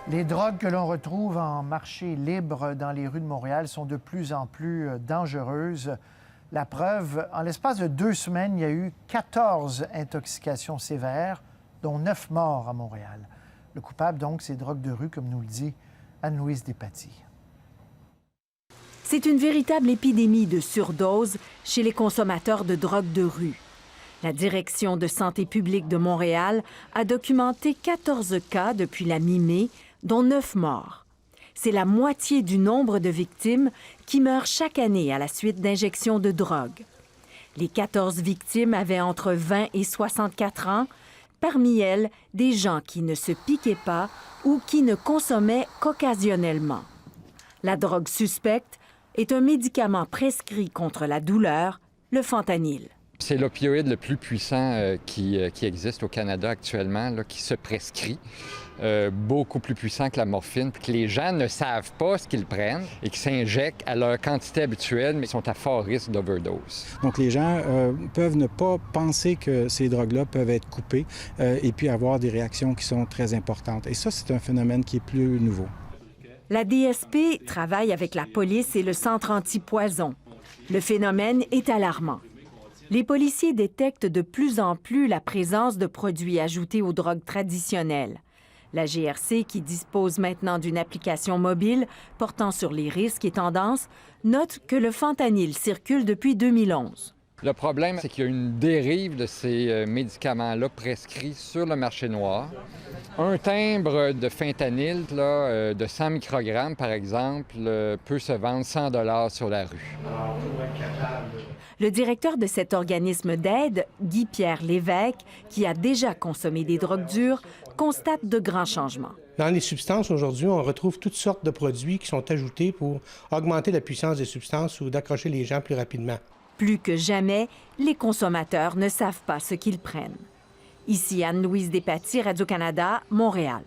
Les drogues que l'on retrouve en marché libre dans les rues de Montréal sont de plus en plus dangereuses. La preuve, en l'espace de 2 semaines, il y a eu 14 intoxications sévères, dont 9 morts à Montréal. Le coupable, donc, c'est drogue de rue, comme nous le dit Anne-Louise Despatie. C'est une véritable épidémie de surdose chez les consommateurs de drogue de rue. La Direction de santé publique de Montréal a documenté 14 cas depuis la mi-mai, dont 9 morts. C'est la moitié du nombre de victimes qui meurent chaque année à la suite d'injections de drogue. Les 14 victimes avaient entre 20 et 64 ans, parmi elles, des gens qui ne se piquaient pas ou qui ne consommaient qu'occasionnellement. La drogue suspecte est un médicament prescrit contre la douleur, le fentanyl. C'est l'opioïde le plus puissant qui existe au Canada actuellement, là, qui se prescrit. Beaucoup plus puissant que la morphine, puis que les gens ne savent pas ce qu'ils prennent et qui s'injectent à leur quantité habituelle, mais sont à fort risque d'overdose. Donc les gens peuvent ne pas penser que ces drogues-là peuvent être coupées et puis avoir des réactions qui sont très importantes. Et ça, c'est un phénomène qui est plus nouveau. La DSP travaille avec la police et le centre anti-poison. Le phénomène est alarmant. Les policiers détectent de plus en plus la présence de produits ajoutés aux drogues traditionnelles. La GRC, qui dispose maintenant d'une application mobile portant sur les risques et tendances, note que le fentanyl circule depuis 2011. Le problème, c'est qu'il y a une dérive de ces médicaments-là prescrits sur le marché noir. Un timbre de fentanyl là, de 100 microgrammes, par exemple, peut se vendre 100 $ sur la rue. Le directeur de cet organisme d'aide, Guy-Pierre Lévesque, qui a déjà consommé des drogues dures, constate de grands changements. Dans les substances, aujourd'hui, on retrouve toutes sortes de produits qui sont ajoutés pour augmenter la puissance des substances ou d'accrocher les gens plus rapidement. Plus que jamais, les consommateurs ne savent pas ce qu'ils prennent. Ici Anne-Louise Despatie, Radio-Canada, Montréal.